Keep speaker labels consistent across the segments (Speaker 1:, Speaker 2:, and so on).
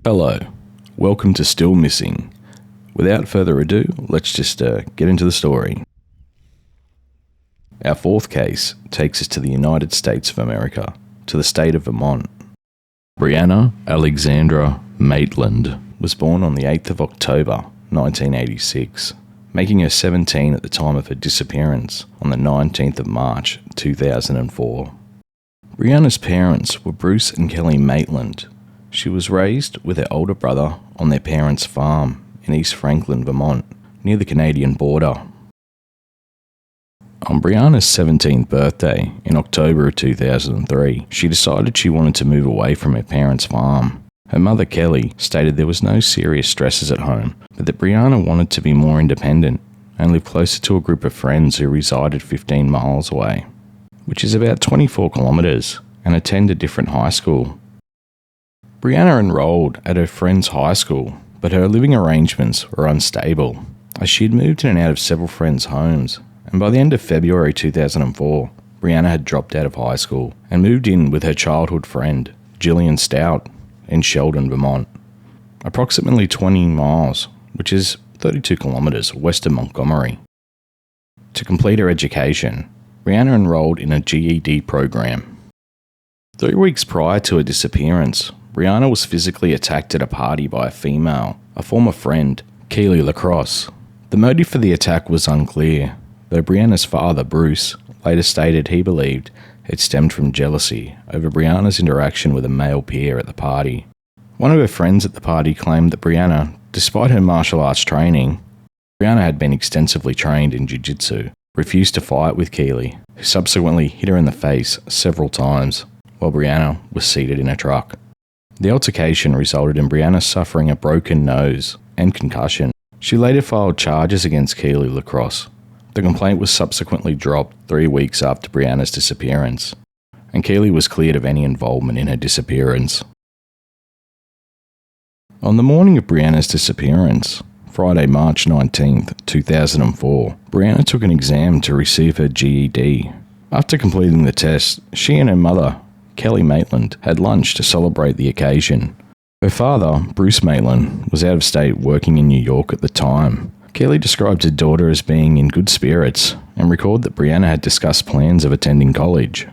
Speaker 1: Hello, welcome to Still Missing. Without further ado, let's just get into the story. Our fourth case takes us to the United States of America, to the state of Vermont. Brianna Alexandra Maitland was born on the 8th of October 1986, making her 17 at the time of her disappearance on the 19th of March 2004. Brianna's parents were Bruce and Kelly Maitland. She was raised with her older brother on their parents' farm in East Franklin, Vermont, near the Canadian border. On Brianna's 17th birthday in October of 2003, she decided she wanted to move away from her parents' farm. Her mother, Kelly, stated there was no serious stresses at home, but that Brianna wanted to be more independent and live closer to a group of friends who resided 15 miles away, which is about 24 kilometres, and attend a different high school. Brianna enrolled at her friend's high school, but her living arrangements were unstable, as she had moved in and out of several friends' homes, and by the end of February 2004, Brianna had dropped out of high school and moved in with her childhood friend, Gillian Stout, in Sheldon, Vermont, approximately 20 miles, which is 32 kilometres west of Montgomery. To complete her education, Brianna enrolled in a GED program. 3 weeks prior to her disappearance, Brianna was physically attacked at a party by a female, a former friend, Keely Lacrosse. The motive for the attack was unclear, though Brianna's father, Bruce, later stated he believed it stemmed from jealousy over Brianna's interaction with a male peer at the party. One of her friends at the party claimed that Brianna, despite her martial arts training, Brianna had been extensively trained in jiu-jitsu, refused to fight with Keely, who subsequently hit her in the face several times while Brianna was seated in a truck. The altercation resulted in Brianna suffering a broken nose and concussion. She later filed charges against Keely Lacrosse. The complaint was subsequently dropped 3 weeks after Brianna's disappearance, and Keely was cleared of any involvement in her disappearance. On the morning of Brianna's disappearance, Friday, March 19, 2004, Brianna took an exam to receive her GED. After completing the test, she and her mother, Kelly Maitland, had lunch to celebrate the occasion. Her father, Bruce Maitland, was out of state working in New York at the time. Kelly described her daughter as being in good spirits and recalled that Brianna had discussed plans of attending college.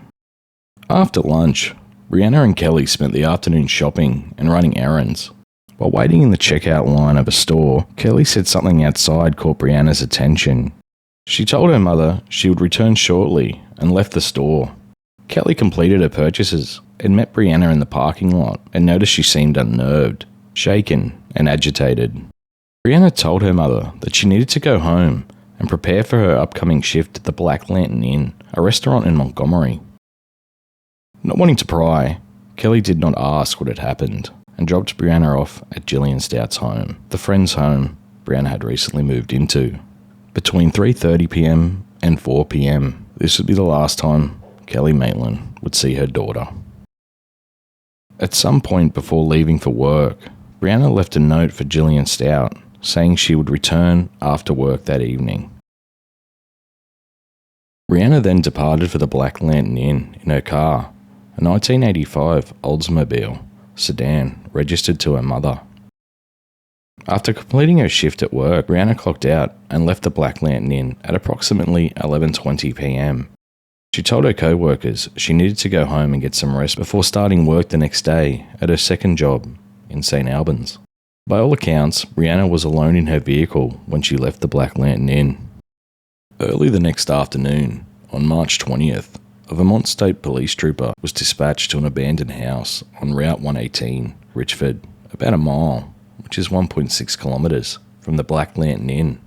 Speaker 1: After lunch, Brianna and Kelly spent the afternoon shopping and running errands. While waiting in the checkout line of a store, Kelly said something outside caught Brianna's attention. She told her mother she would return shortly and left the store. Kelly completed her purchases and met Brianna in the parking lot and noticed she seemed unnerved, shaken, and agitated. Brianna told her mother that she needed to go home and prepare for her upcoming shift at the Black Lantern Inn, a restaurant in Montgomery. Not wanting to pry, Kelly did not ask what had happened and dropped Brianna off at Gillian Stout's home, the friend's home Brianna had recently moved into. Between 3:30 p.m. and 4 p.m, this would be the last time Kelly Maitland would see her daughter. At some point before leaving for work, Brianna left a note for Gillian Stout saying she would return after work that evening. Brianna then departed for the Black Lantern Inn in her car, a 1985 Oldsmobile sedan registered to her mother. After completing her shift at work, Brianna clocked out and left the Black Lantern Inn at approximately 11:20 p.m. She told her co-workers she needed to go home and get some rest before starting work the next day at her second job in St. Albans. By all accounts, Brianna was alone in her vehicle when she left the Black Lantern Inn. Early the next afternoon, on March 20th, a Vermont State Police trooper was dispatched to an abandoned house on Route 118, Richford, about a mile, which is 1.6 kilometres, from the Black Lantern Inn.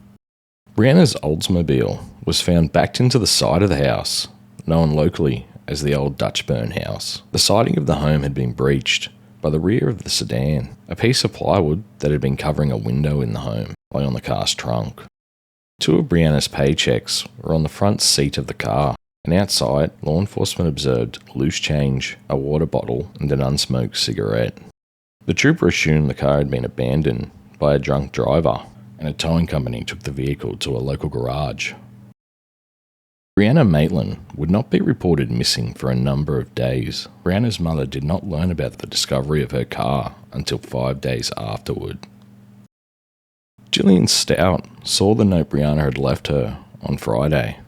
Speaker 1: Brianna's Oldsmobile was found backed into the side of the house, known locally as the Old Dutch Burn House. The siding of the home had been breached. By the rear of the sedan, a piece of plywood that had been covering a window in the home lay on the car's trunk. 2 of Brianna's paychecks were on the front seat of the car, and outside, law enforcement observed loose change, a water bottle, and an unsmoked cigarette. The trooper assumed the car had been abandoned by a drunk driver, and a towing company took the vehicle to a local garage. Brianna Maitland would not be reported missing for a number of days. Brianna's mother did not learn about the discovery of her car until 5 days afterward. Gillian Stout saw the note Brianna had left her on Friday,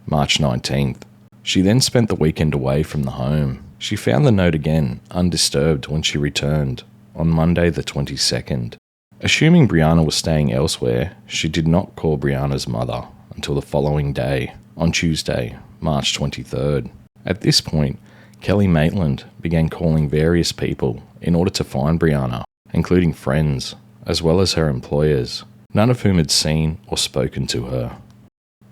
Speaker 1: March 19th. She then spent the weekend away from the home. She found the note again, undisturbed, when she returned on Monday the 22nd. Assuming Brianna was staying elsewhere, she did not call Brianna's mother until the following day, on Tuesday, March 23rd. At this point, Kelly Maitland began calling various people in order to find Brianna, including friends, as well as her employers, none of whom had seen or spoken to her.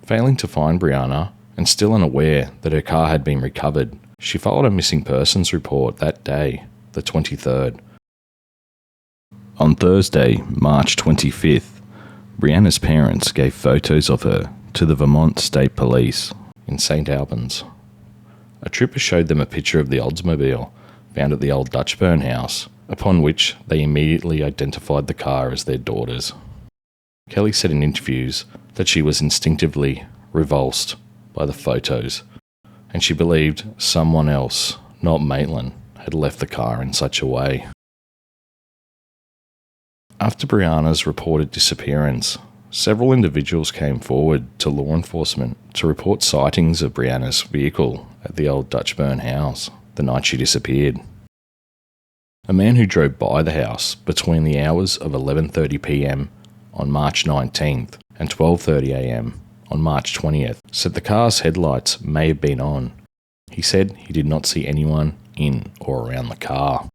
Speaker 1: Failing to find Brianna, and still unaware that her car had been recovered, she filed a missing persons report that day, the 23rd. On Thursday, March 25th, Brianna's parents gave photos of her to the Vermont State Police in St. Albans. A trooper showed them a picture of the Oldsmobile found at the old Dutchburn house, upon which they immediately identified the car as their daughter's. Kelly said in interviews that she was instinctively repulsed by the photos, and she believed someone else, not Maitland, had left the car in such a way. After Brianna's reported disappearance, several individuals came forward to law enforcement to report sightings of Brianna's vehicle at the old Dutchburn house the night she disappeared. A man who drove by the house between the hours of 11:30 p.m. on March 19th and 12:30 a.m. on March 20th said the car's headlights may have been on. He said he did not see anyone in or around the car.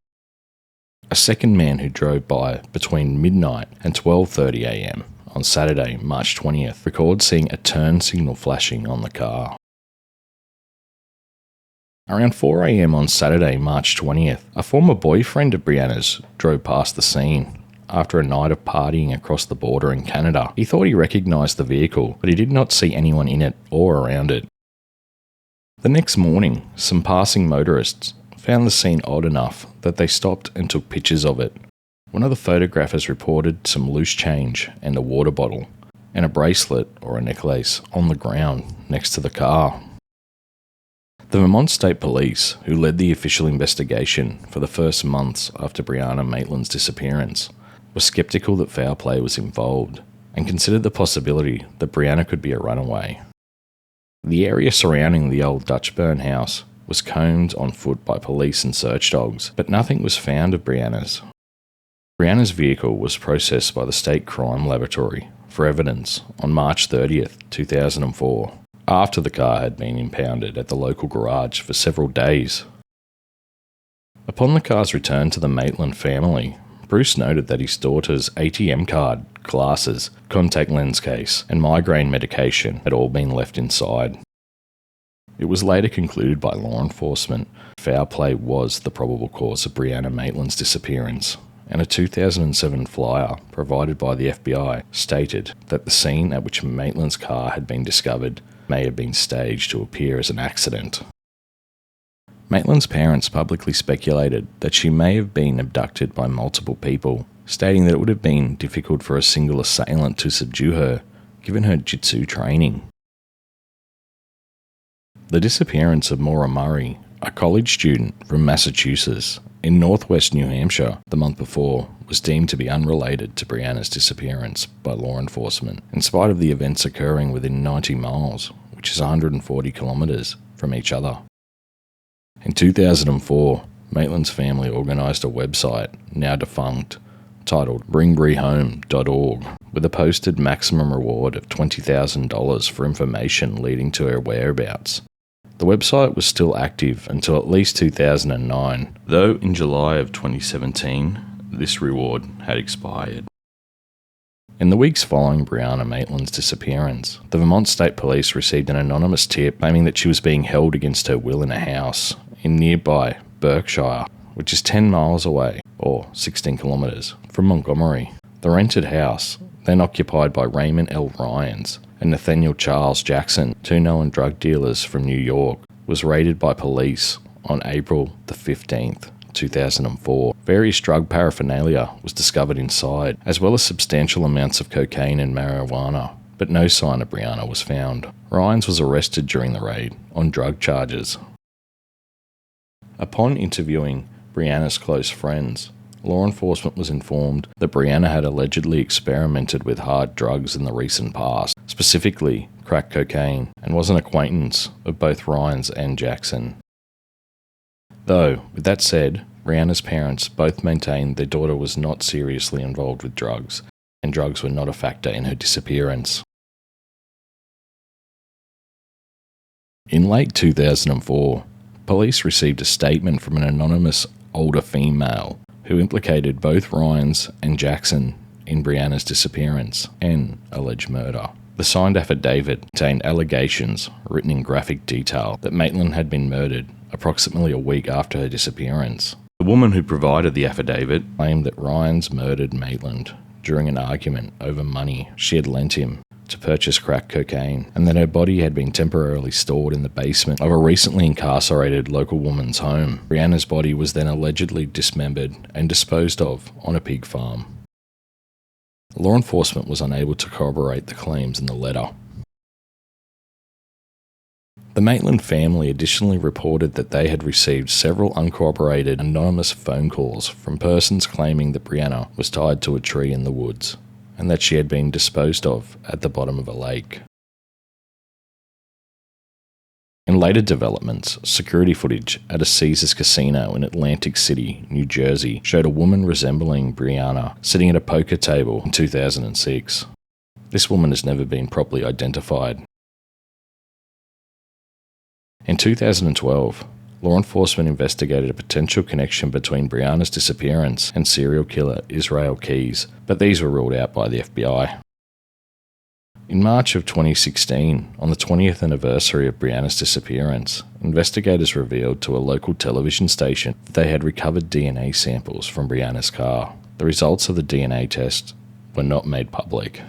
Speaker 1: A second man who drove by between midnight and 12:30 a.m. on Saturday, March 20th, recalled seeing a turn signal flashing on the car. Around 4 a.m. on Saturday, March 20th, a former boyfriend of Brianna's drove past the scene. After a night of partying across the border in Canada, he thought he recognised the vehicle, but he did not see anyone in it or around it. The next morning, some passing motorists found the scene odd enough that they stopped and took pictures of it. One of the photographers reported some loose change and a water bottle, and a bracelet or a necklace on the ground next to the car. The Vermont State Police, who led the official investigation for the first months after Brianna Maitland's disappearance, were skeptical that foul play was involved and considered the possibility that Brianna could be a runaway. The area surrounding the old Dutchburn house was combed on foot by police and search dogs, but nothing was found of Brianna's. Brianna's vehicle was processed by the State Crime Laboratory for evidence on March 30th, 2004, after the car had been impounded at the local garage for several days. Upon the car's return to the Maitland family, Bruce noted that his daughter's ATM card, glasses, contact lens case, and migraine medication had all been left inside. It was later concluded by law enforcement foul play was the probable cause of Brianna Maitland's disappearance, and a 2007 flyer provided by the FBI stated that the scene at which Maitland's car had been discovered may have been staged to appear as an accident. Maitland's parents publicly speculated that she may have been abducted by multiple people, stating that it would have been difficult for a single assailant to subdue her, given her jiu-jitsu training. The disappearance of Maura Murray, a college student from Massachusetts in northwest New Hampshire the month before, was deemed to be unrelated to Brianna's disappearance by law enforcement, in spite of the events occurring within 90 miles, which is 140 kilometres, from each other. In 2004, Maitland's family organised a website, now defunct, titled bringbriehome.org, with a posted maximum reward of $20,000 for information leading to her whereabouts. The website was still active until at least 2009, though in July of 2017, this reward had expired. In the weeks following Brianna Maitland's disappearance, the Vermont State Police received an anonymous tip claiming that she was being held against her will in a house in nearby Berkshire, which is 10 miles away, or 16 kilometres, from Montgomery. The rented house, then occupied by Raymond L. Ryans and Nathaniel Charles Jackson, two known drug dealers from New York, was raided by police on April the 15th, 2004. Various drug paraphernalia was discovered inside, as well as substantial amounts of cocaine and marijuana, but no sign of Brianna was found. Rhines was arrested during the raid on drug charges. Upon interviewing Brianna's close friends, law enforcement was informed that Brianna had allegedly experimented with hard drugs in the recent past, specifically crack cocaine, and was an acquaintance of both Rhines and Jackson. Though, with that said, Brianna's parents both maintained their daughter was not seriously involved with drugs, and drugs were not a factor in her disappearance. In late 2004, police received a statement from an anonymous older female who implicated both Rhines and Jackson in Brianna's disappearance and alleged murder. The signed affidavit contained allegations written in graphic detail that Maitland had been murdered approximately a week after her disappearance. The woman who provided the affidavit claimed that Rhines murdered Maitland during an argument over money she had lent him to purchase crack cocaine, and that her body had been temporarily stored in the basement of a recently incarcerated local woman's home. Brianna's body was then allegedly dismembered and disposed of on a pig farm. Law enforcement was unable to corroborate the claims in the letter. The Maitland family additionally reported that they had received several uncorroborated anonymous phone calls from persons claiming that Brianna was tied to a tree in the woods and that she had been disposed of at the bottom of a lake. In later developments, security footage at a Caesars casino in Atlantic City, New Jersey, showed a woman resembling Brianna sitting at a poker table in 2006. This woman has never been properly identified. In 2012, law enforcement investigated a potential connection between Brianna's disappearance and serial killer Israel Keys, but these were ruled out by the FBI. In March of 2016, on the 20th anniversary of Brianna's disappearance, investigators revealed to a local television station that they had recovered DNA samples from Brianna's car. The results of the DNA test were not made public.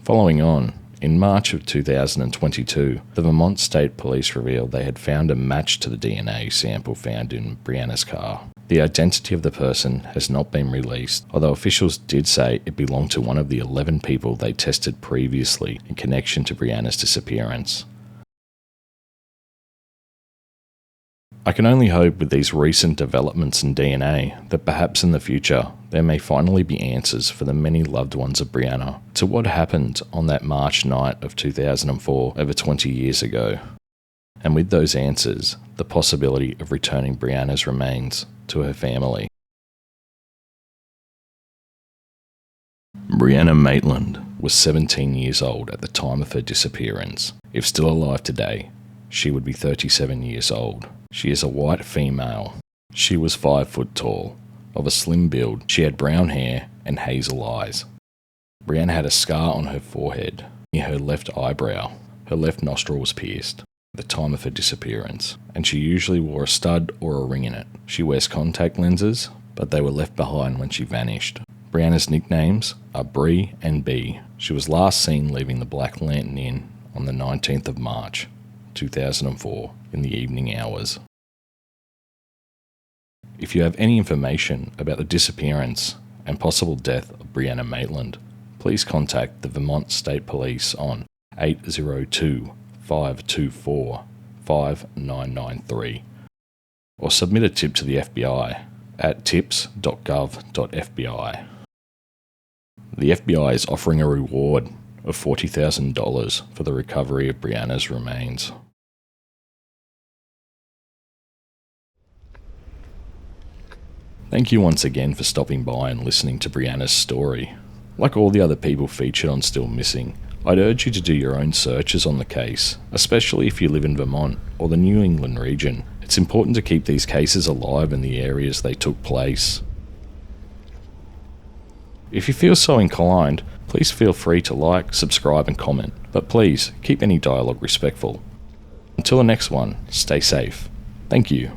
Speaker 1: Following on, in March of 2022, the Vermont State Police revealed they had found a match to the DNA sample found in Brianna's car. The identity of the person has not been released, although officials did say it belonged to one of the 11 people they tested previously in connection to Brianna's disappearance. I can only hope with these recent developments in DNA that perhaps in the future there may finally be answers for the many loved ones of Brianna to what happened on that March night of 2004 over 20 years ago. And with those answers, the possibility of returning Brianna's remains to her family. Brianna Maitland was 17 years old at the time of her disappearance. If still alive today, she would be 37 years old. She is a white female. She was 5 foot tall, of a slim build. She had brown hair and hazel eyes. Brianna had a scar on her forehead, near her left eyebrow. Her left nostril was pierced at the time of her disappearance, and she usually wore a stud or a ring in it. She wears contact lenses, but they were left behind when she vanished. Brianna's nicknames are Bree and B. She was last seen leaving the Black Lantern Inn on the 19th of March, 2004, in the evening hours. If you have any information about the disappearance and possible death of Brianna Maitland, please contact the Vermont State Police on 802-524-5993 or submit a tip to the FBI at tips.gov.fbi. The FBI is offering a reward of $40,000 for the recovery of Brianna's remains. Thank you once again for stopping by and listening to Brianna's story. Like all the other people featured on Still Missing, I'd urge you to do your own searches on the case, especially if you live in Vermont or the New England region. It's important to keep these cases alive in the areas they took place. If you feel so inclined, please feel free to like, subscribe and comment, but please keep any dialogue respectful. Until the next one, stay safe. Thank you.